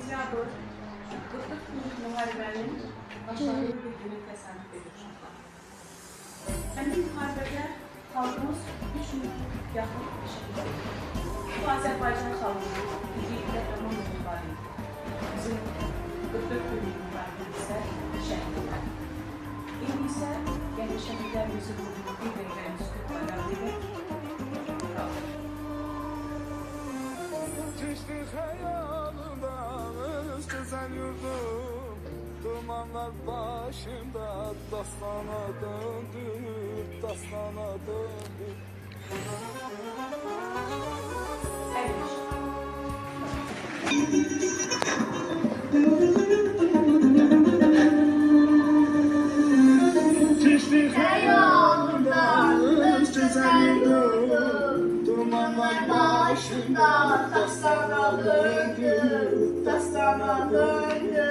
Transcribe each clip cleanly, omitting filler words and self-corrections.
sentyabr 44 günlük müharibənin başladığı bir günü təsəvvür edir uşaqlar. Həmin müharibədə xalqımız 3 min yaxın şəhid etdi. Bu Azərbaycan xalqının bir qəhrəman olduqları idi. Bizim 44 günlük müharibəmizdə şəhidlər. İndi isə yəni şəhidlərimizi vurduğu bir dəqiqəmiz qıtlardan edək. Geçti hayalımdan öz güzel yurdum. Dumanlar başımda dastana döndü, dastana döndü. Geçti hayalımdan öz güzel yurdum. Dumanlar başımda dastana döndü, dastana döndü.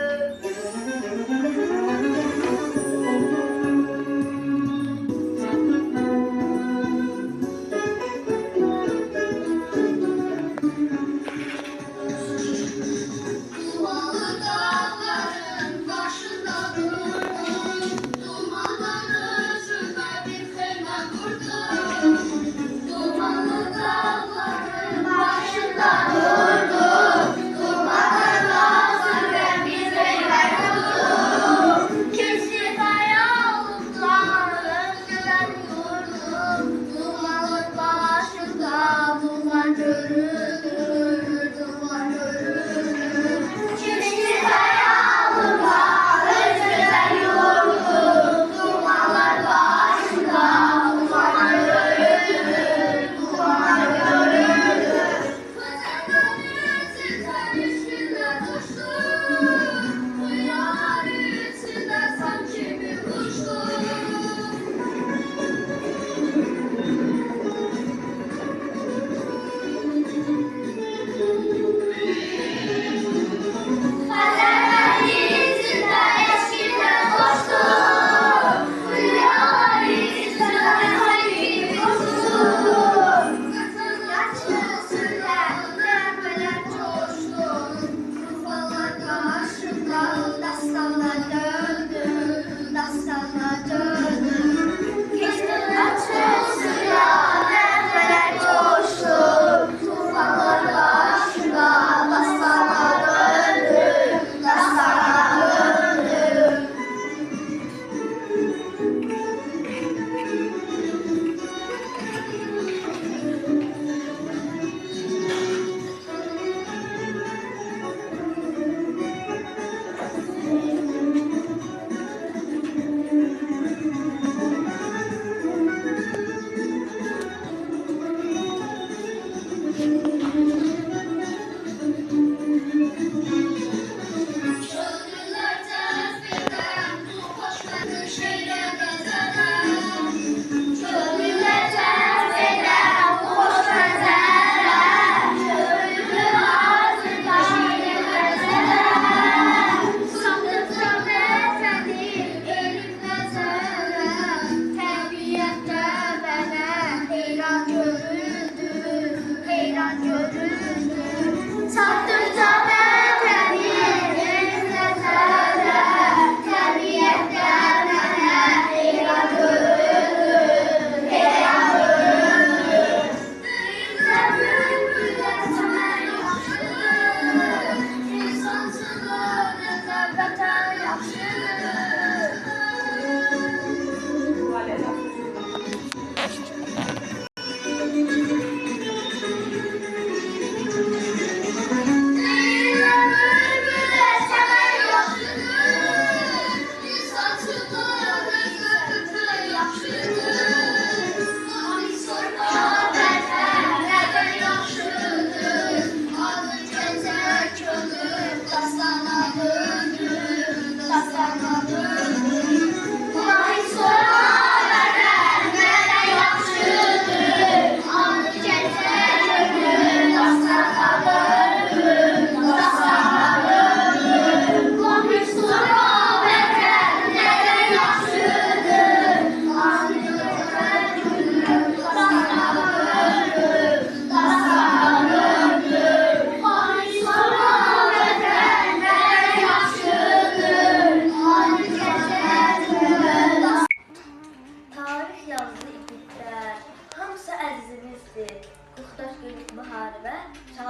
Dumanlı dağların başında durdum, dumanların özünde bir xeymə qurdum. Dumanlı dağların başında durdum, dumanların özünde bir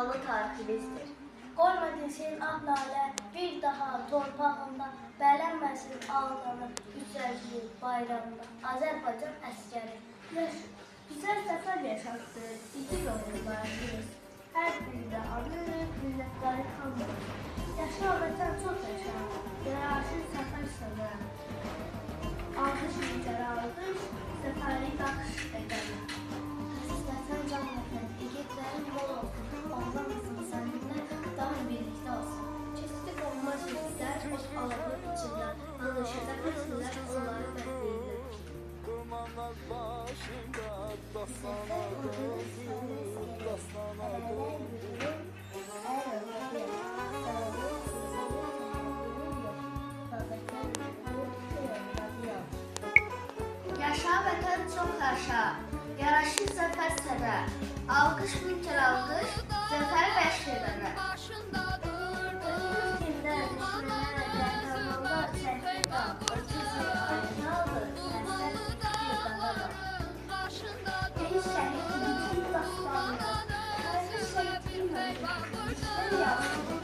şanlı tariximizdir. Qoymadın senin ah lalə, bir daha torpağında bələnməsin ağlanı, yüzəcli bayrağında Azərbaycan əskəri. Güzel səfər yaşatdı, iki yollarımız. Hər birində anır, millətləri kandır. Yaşa vətən çox yaşa, yaraşır səfər sana. Alkış yüzəri alkış, səfəri qalkış edəlim. Siz vətən can vətən, igidlərin bol olsun. Ondan mısın səninlə, daim birlikdə olsun. Kestik olmaz bizlər, o alalı içindən, anlaşıda qırsınlar, onları bəkləyirlər. Dumanlar başında dastana döndü, dastana döndü. Yaşa vətən çox yaşa, yaraşır zəfər sənə. Alqış min kər alqış, zəfər bəşr edənə. Ötür günlər düşmənə, qəhrəmanlar çəkdə, ötüzü ayrınadır, səndən bir daha da. Ey şəhid bütün dastanı, hər şey bilmədim, düşmən yazdım,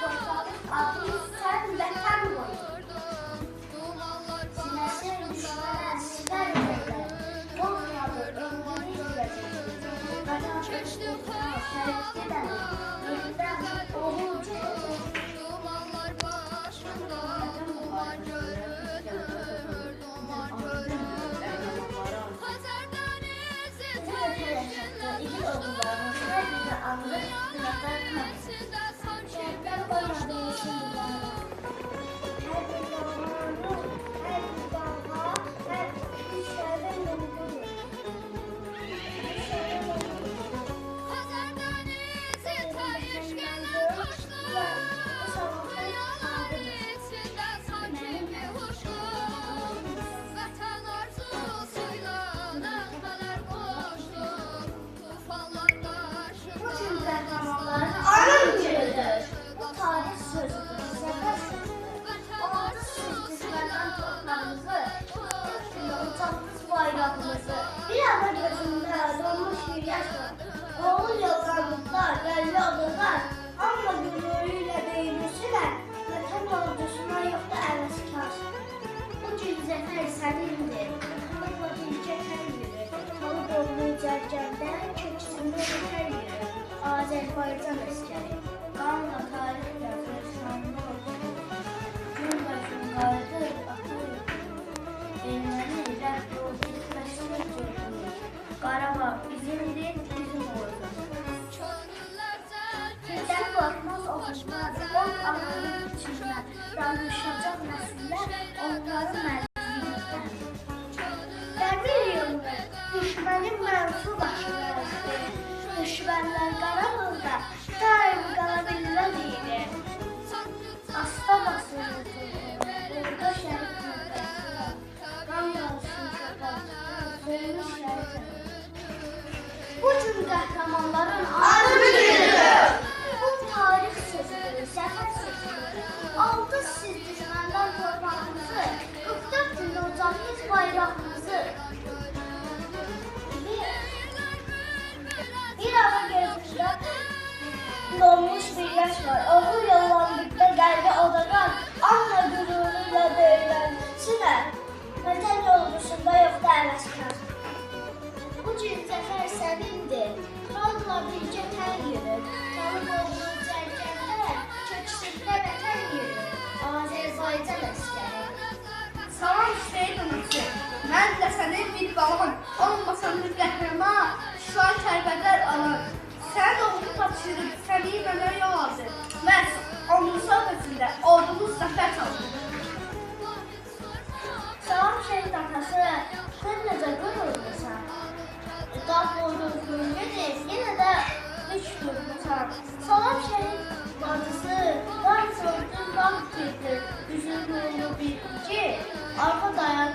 torpağın adını sən vətən qoyun. Sinəsə düşmənə silər edərlər, olmadı ömrünü izləyəcəkdir. Qaçaşıq uçma şərif gedəndir, ölümdən oğul çıxacaq. İki oğullarımız hər birdə anılır, günahlar kalsın. Şəhidlər qoymadı yeşil yuvana. Hər bir dağlar, hər bir dağlar, hər bir şəhərdə yoldur. Anam günüdür. Bu tarih sözüdür, zəfər sözüdür. Oldu siz düşməndən torpağımızı, ilk günü uçaqdınız bayrağımızı. Bir ana gözündə donmuş bir yaş var. Oğul yollarımızlar, gəlli olurlar. Amma gülürüyle böyümüşsülər, vətən ordusuna yoxdur əvəzkar. Bu gün zəfər sənindir, qılıqla bircə tər yürür. Talib olunu cərgəndə, köksündə ötər yürür. Azərbaycan əskəri, qanla tarix yazır, şanlı olsun. Gün başın qardır, atar yurdur. Erməni rədd oldu, məşrək yurdur. Qarabağ bizimdir, bizim olsun. Sizdən qorxmaz oxuşmaz, qorx ağanın içindən. Danışacaq nəsiller, onların mərzilikdən. Qəbir yolunu, düşmənin mənsu başına əzdi. Düşmənlər Qarabağda daim qala bilməz idi. Asta basır yuturdu, orada şəhid müddətlər. Qan qalsın köpəkdən, sönmüş şəhid. Bu gün qəhrəmanların adı günüdür. Bu tarix sözüdür, zəfər sözüdür. Aldı siz düşməndən torpağımızı, 44 gündə ucaqdınız bayrağımızı. Bir ana gözündə donmuş bir yaş var. Oğul yollandıqda qəlbi odadan, anla qüruruyla döyülənsinə. Vətən yolcusunda yoxdur əvəzkar. Bu gün zəfər sənindir, xalqla bircə tər yürür. Talib olduğu cərgəndə, köksündə vətən yürür. Azərbaycan əskəri. Salam Hüseyin anası, mən də sənin bir balan, olmasan bir qəhrəman, şuan kərbədər alan. Sən oğlu tapşırıb, səni mənə yol aldı. Məhz onun söhbətində ordumuz zəfər çaldı. Salam şəhid atası, sən necə qürurlusan? Dağ boyunuz gölgədir, yenə də üç durmusan. Salam şəhid bacısı, var sözün vaxt getir, üzün yolu bir iki, arxa dayan